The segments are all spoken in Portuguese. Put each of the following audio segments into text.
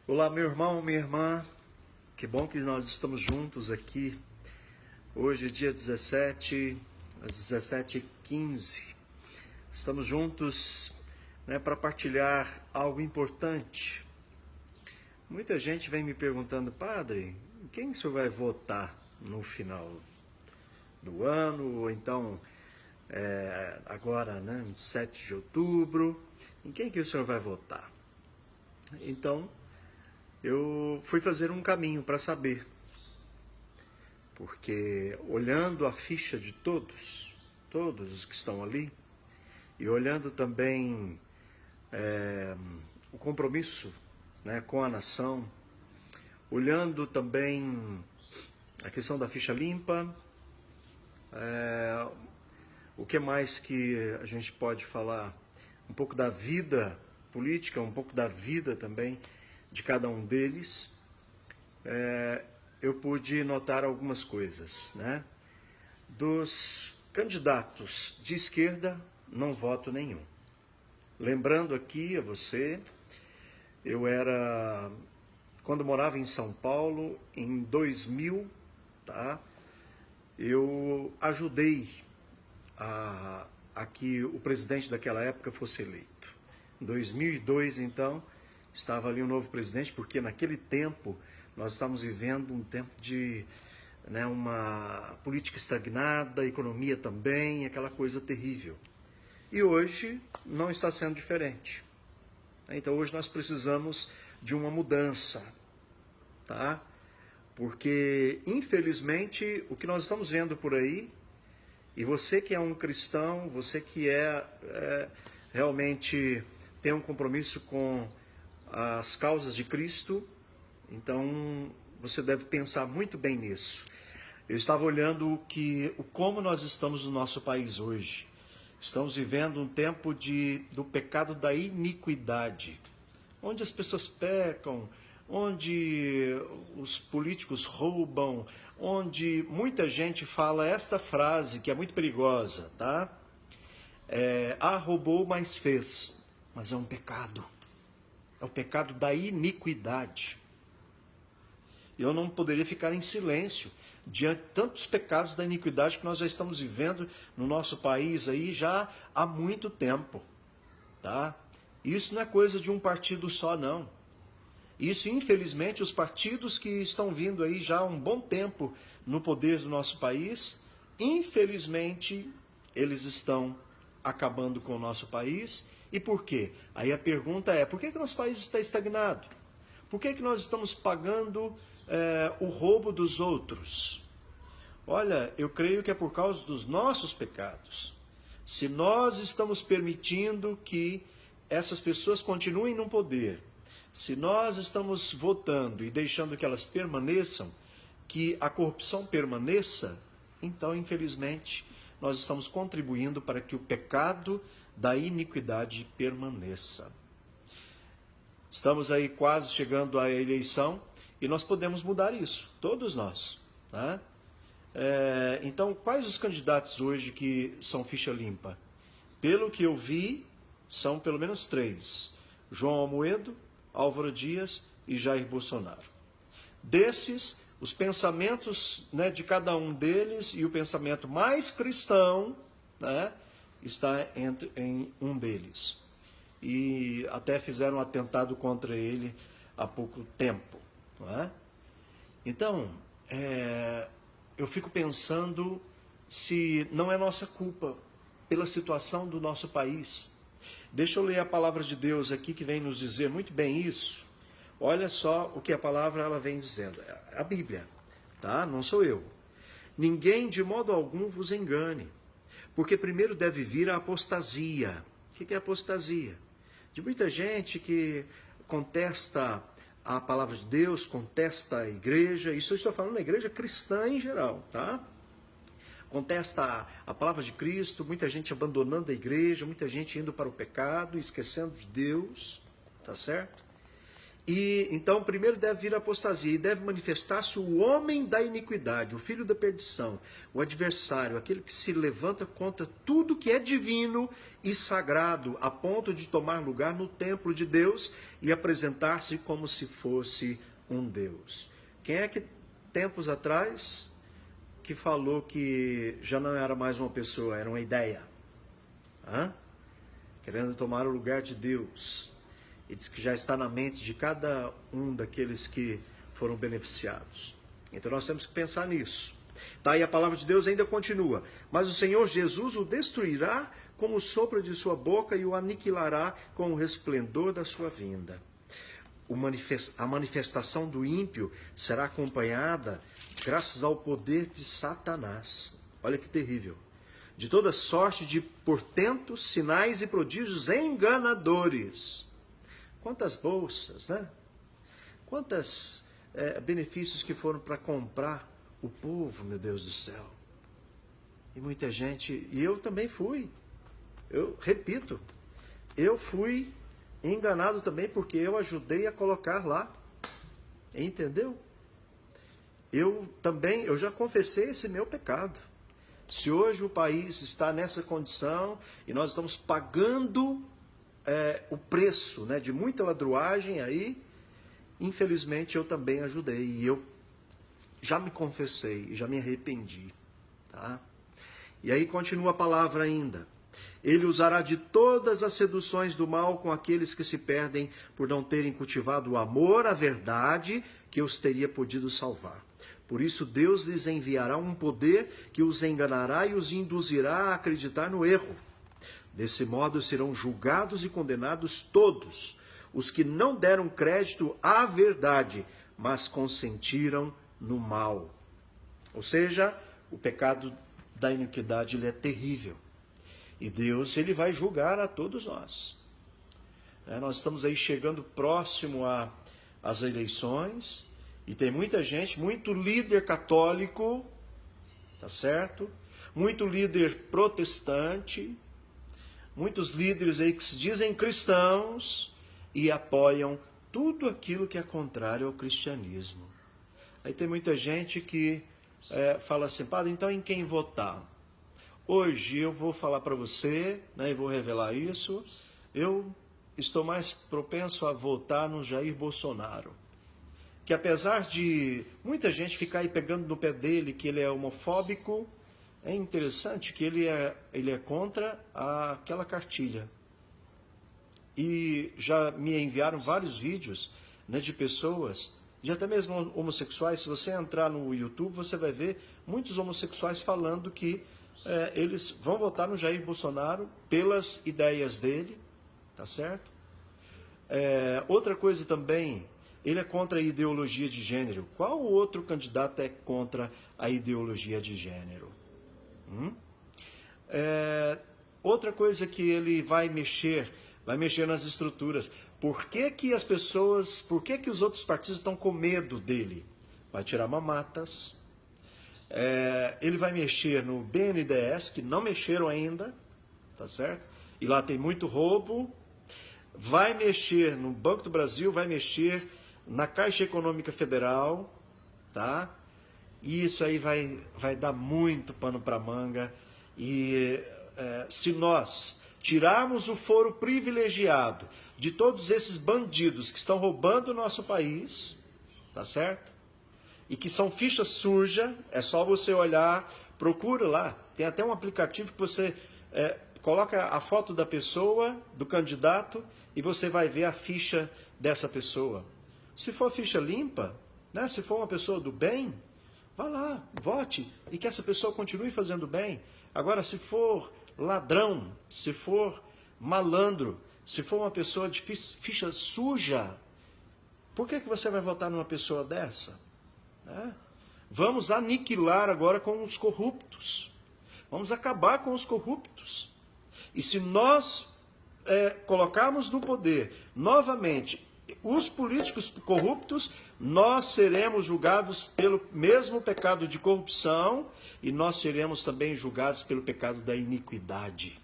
Olá, meu irmão, minha irmã. Que bom que nós estamos juntos aqui. Hoje é dia 17, às 17h15. Estamos juntos, para partilhar algo importante. Muita gente vem me perguntando, padre, quem o senhor vai votar no final do ano? Ou então, agora, 7 de outubro, em quem que o senhor vai votar? Então, eu fui fazer um caminho para saber, porque olhando a ficha de todos os que estão ali, e olhando também o compromisso, com a nação, olhando também a questão da ficha limpa, o que mais que a gente pode falar? Um pouco da vida política, um pouco da vida também de cada um deles, eu pude notar algumas coisas, Dos candidatos de esquerda, não voto nenhum. Lembrando aqui a você, quando morava em São Paulo, em 2000, eu ajudei a que o presidente daquela época fosse eleito. Em 2002, então, estava ali um novo presidente, porque naquele tempo nós estávamos vivendo um tempo de uma política estagnada, economia também, aquela coisa terrível. E hoje não está sendo diferente. Então hoje nós precisamos de uma mudança, Porque, infelizmente, o que nós estamos vendo por aí, e você que é um cristão, você que realmente tem um compromisso com as causas de Cristo, então você deve pensar muito bem nisso. Eu estava olhando como nós estamos no nosso país hoje. Estamos vivendo um tempo do pecado da iniquidade, onde as pessoas pecam, onde os políticos roubam, onde muita gente fala esta frase que é muito perigosa, roubou, mas fez. Mas é um pecado. É o pecado da iniquidade. Eu não poderia ficar em silêncio diante de tantos pecados da iniquidade que nós já estamos vivendo no nosso país aí já há muito tempo, Isso não é coisa de um partido só, não. Isso, infelizmente, os partidos que estão vindo aí já há um bom tempo no poder do nosso país, infelizmente, eles estão acabando com o nosso país. E por quê? Aí a pergunta é, por que o nosso país está estagnado? Por que nós estamos pagando o roubo dos outros? Olha, eu creio que é por causa dos nossos pecados. Se nós estamos permitindo que essas pessoas continuem no poder, se nós estamos votando e deixando que elas permaneçam, que a corrupção permaneça, então, infelizmente, nós estamos contribuindo para que o pecado da iniquidade permaneça. Estamos aí quase chegando à eleição e nós podemos mudar isso, todos nós. Então, quais os candidatos hoje que são ficha limpa? Pelo que eu vi, são pelo menos 3. João Amoedo, Álvaro Dias e Jair Bolsonaro. Desses, os pensamentos de cada um deles e o pensamento mais cristão está em um deles. E até fizeram um atentado contra ele há pouco tempo. Então, eu fico pensando se não é nossa culpa pela situação do nosso país. Deixa eu ler a palavra de Deus aqui que vem nos dizer muito bem isso. Olha só o que a palavra ela vem dizendo. A Bíblia, Não sou eu. Ninguém de modo algum vos engane, porque primeiro deve vir a apostasia. O que é apostasia? De muita gente que contesta a palavra de Deus, contesta a igreja, isso eu estou falando da igreja cristã em geral, Contesta a palavra de Cristo, muita gente abandonando a igreja, muita gente indo para o pecado, esquecendo de Deus, certo? E então primeiro deve vir a apostasia e deve manifestar-se o homem da iniquidade, o filho da perdição, o adversário, aquele que se levanta contra tudo que é divino e sagrado, a ponto de tomar lugar no templo de Deus e apresentar-se como se fosse um Deus. Quem é que tempos atrás que falou que já não era mais uma pessoa, era uma ideia? Querendo tomar o lugar de Deus. E diz que já está na mente de cada um daqueles que foram beneficiados. Então nós temos que pensar nisso. Tá? E a palavra de Deus ainda continua. Mas o Senhor Jesus o destruirá com o sopro de sua boca e o aniquilará com o resplendor da sua vinda. A manifestação do ímpio será acompanhada graças ao poder de Satanás. Olha que terrível. De toda sorte de portentos, sinais e prodígios enganadores. Quantas bolsas, né? Quantos benefícios que foram para comprar o povo, meu Deus do céu. E muita gente, e eu também fui. Eu repito, eu fui enganado também porque eu ajudei a colocar lá. Entendeu? Eu já confessei esse meu pecado. Se hoje o país está nessa condição e nós estamos pagando o preço, né, de muita ladruagem aí, infelizmente eu também ajudei e eu já me confessei, já me arrependi, tá? E aí continua a palavra ainda. Ele usará de todas as seduções do mal com aqueles que se perdem por não terem cultivado o amor à verdade que os teria podido salvar. Por isso Deus lhes enviará um poder que os enganará e os induzirá a acreditar no erro. Desse modo serão julgados e condenados todos os que não deram crédito à verdade, mas consentiram no mal. Ou seja, o pecado da iniquidade ele é terrível. E Deus ele vai julgar a todos nós. Nós estamos aí chegando próximo às eleições e tem muita gente, muito líder católico, tá certo? Muito líder protestante, muitos líderes aí que se dizem cristãos e apoiam tudo aquilo que é contrário ao cristianismo. Aí tem muita gente que fala assim, padre, então em quem votar? Hoje eu vou falar para você, né, e vou revelar isso, eu estou mais propenso a votar no Jair Bolsonaro. Que apesar de muita gente ficar aí pegando no pé dele, que ele é homofóbico, é interessante que ele é contra aquela cartilha. E já me enviaram vários vídeos, né, de pessoas, de até mesmo homossexuais. Se você entrar no YouTube, você vai ver muitos homossexuais falando que eles vão votar no Jair Bolsonaro pelas ideias dele, tá certo? Outra coisa também, ele é contra a ideologia de gênero. Qual outro candidato é contra a ideologia de gênero? Outra coisa que ele vai mexer nas estruturas. Por que os outros partidos estão com medo dele? Vai tirar mamatas. Ele vai mexer no BNDES, que não mexeram ainda, tá certo? E lá tem muito roubo. Vai mexer no Banco do Brasil, vai mexer na Caixa Econômica Federal, tá? E isso aí vai dar muito pano para manga. E se nós tirarmos o foro privilegiado de todos esses bandidos que estão roubando o nosso país, tá certo? E que são ficha suja, é só você olhar, procura lá. Tem até um aplicativo que você coloca a foto da pessoa, do candidato, e você vai ver a ficha dessa pessoa. Se for ficha limpa, né, se for uma pessoa do bem, vá lá, vote, e que essa pessoa continue fazendo bem. Agora, se for ladrão, se for malandro, se for uma pessoa de ficha suja, por que você vai votar numa pessoa dessa? Vamos aniquilar agora com os corruptos. Vamos acabar com os corruptos. E se nós colocarmos no poder novamente os políticos corruptos, nós seremos julgados pelo mesmo pecado de corrupção e nós seremos também julgados pelo pecado da iniquidade.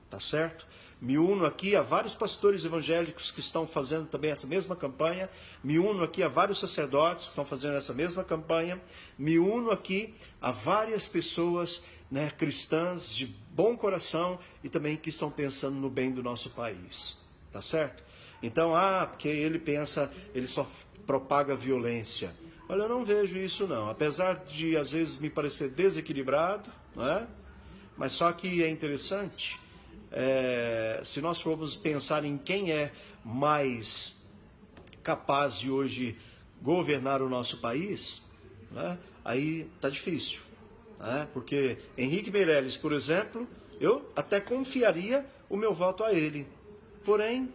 Tá certo? Me uno aqui a vários pastores evangélicos que estão fazendo também essa mesma campanha. Me uno aqui a vários sacerdotes que estão fazendo essa mesma campanha. Me uno aqui a várias pessoas, né, cristãs de bom coração e também que estão pensando no bem do nosso país. Tá certo? Então, porque ele só propaga violência. Olha, eu não vejo isso não. Apesar de às vezes me parecer desequilibrado, né? Mas só que é interessante. Se nós formos pensar em quem é mais capaz de hoje governar o nosso país, né, aí está difícil, né, porque Henrique Meirelles, por exemplo, eu até confiaria o meu voto a ele, porém,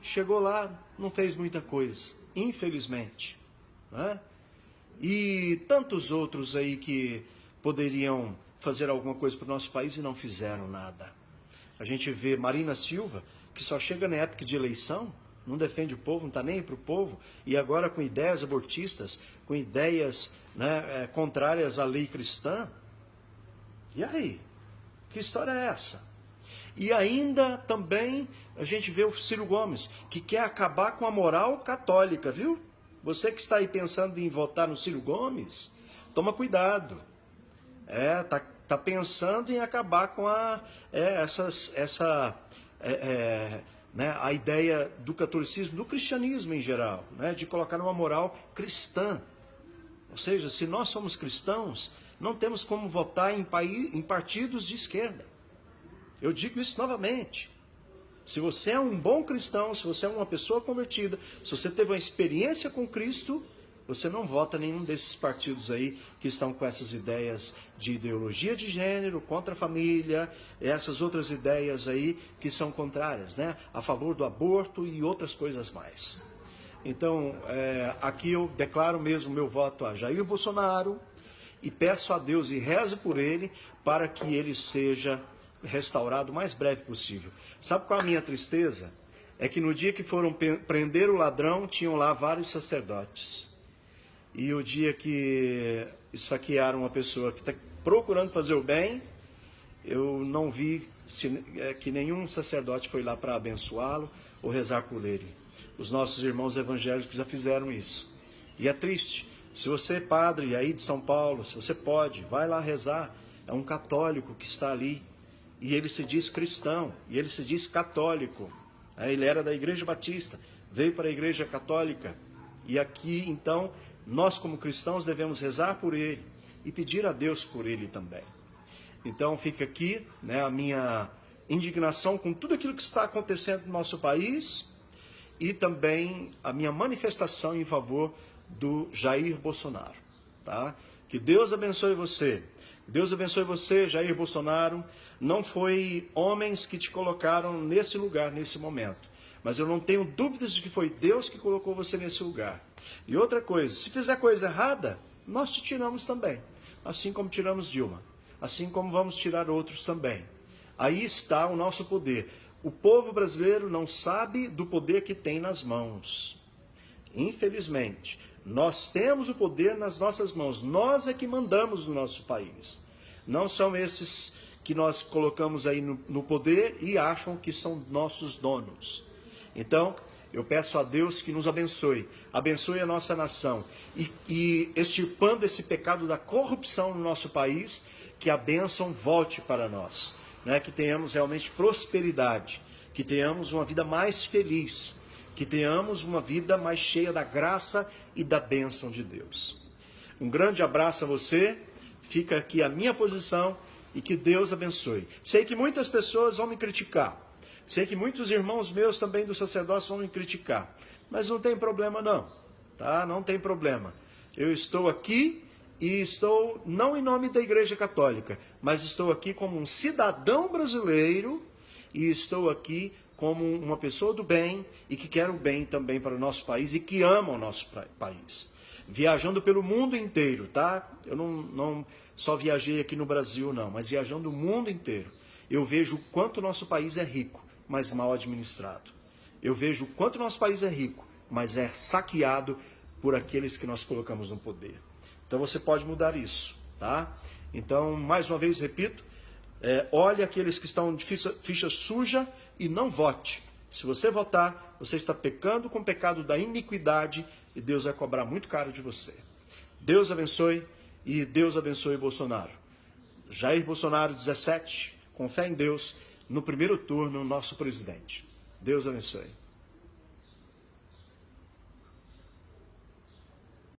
chegou lá, não fez muita coisa, infelizmente, né, e tantos outros aí que poderiam fazer alguma coisa para o nosso país e não fizeram nada. A gente vê Marina Silva, que só chega na época de eleição, não defende o povo, não está nem aí para o povo, e agora com ideias abortistas, com ideias, né, contrárias à lei cristã. E aí? Que história é essa? E ainda também a gente vê o Ciro Gomes, que quer acabar com a moral católica, viu? Você que está aí pensando em votar no Ciro Gomes, toma cuidado. Tá pensando em acabar com né, a ideia do catolicismo, do cristianismo em geral, né, de colocar uma moral cristã. Ou seja, se nós somos cristãos, não temos como votar em partidos de esquerda. Eu digo isso novamente. Se você é um bom cristão, se você é uma pessoa convertida, se você teve uma experiência com Cristo, você não vota em nenhum desses partidos aí que estão com essas ideias de ideologia de gênero, contra a família, essas outras ideias aí que são contrárias, né? A favor do aborto e outras coisas mais. Então, aqui eu declaro mesmo meu voto a Jair Bolsonaro e peço a Deus e rezo por ele para que ele seja restaurado o mais breve possível. Sabe qual é a minha tristeza? É que no dia que foram prender o ladrão, tinham lá vários sacerdotes. E o dia que esfaquearam uma pessoa que está procurando fazer o bem, eu não vi que nenhum sacerdote foi lá para abençoá-lo ou rezar por ele. Os nossos irmãos evangélicos já fizeram isso. E é triste. Se você é padre aí de São Paulo, se você pode, vai lá rezar. É um católico que está ali. E ele se diz cristão, e ele se diz católico. Ele era da Igreja Batista, veio para a Igreja Católica. E aqui, então, nós como cristãos devemos rezar por ele e pedir a Deus por ele também. Então fica aqui, né, a minha indignação com tudo aquilo que está acontecendo no nosso país e também a minha manifestação em favor do Jair Bolsonaro. Tá? Que Deus abençoe você. Deus abençoe você, Jair Bolsonaro. Não foi homens que te colocaram nesse lugar, nesse momento. Mas eu não tenho dúvidas de que foi Deus que colocou você nesse lugar. E outra coisa, se fizer coisa errada, nós te tiramos também. Assim como tiramos Dilma. Assim como vamos tirar outros também. Aí está o nosso poder. O povo brasileiro não sabe do poder que tem nas mãos. Infelizmente, nós temos o poder nas nossas mãos. Nós é que mandamos no nosso país. Não são esses que nós colocamos aí no poder e acham que são nossos donos. Então, eu peço a Deus que nos abençoe, abençoe a nossa nação e extirpando esse pecado da corrupção no nosso país, que a bênção volte para nós, né? Que tenhamos realmente prosperidade, que tenhamos uma vida mais feliz, que tenhamos uma vida mais cheia da graça e da bênção de Deus. Um grande abraço a você, fica aqui a minha posição e que Deus abençoe. Sei que muitas pessoas vão me criticar. Sei que muitos irmãos meus também do sacerdócio vão me criticar, mas não tem problema não, tá? Não tem problema. Eu estou aqui e estou não em nome da Igreja Católica, mas estou aqui como um cidadão brasileiro e estou aqui como uma pessoa do bem e que quer o bem também para o nosso país e que ama o nosso país. Viajando pelo mundo inteiro, tá? Eu não só viajei aqui no Brasil não, mas viajando o mundo inteiro. Eu vejo o quanto o nosso país é rico, mas mal administrado. Eu vejo o quanto o nosso país é rico, mas é saqueado por aqueles que nós colocamos no poder. Então você pode mudar isso, tá? Então, mais uma vez, repito, olhe aqueles que estão de ficha suja e não vote. Se você votar, você está pecando com o pecado da iniquidade e Deus vai cobrar muito caro de você. Deus abençoe e Deus abençoe Bolsonaro. Jair Bolsonaro, 17, com fé em Deus, no primeiro turno, nosso presidente. Deus abençoe.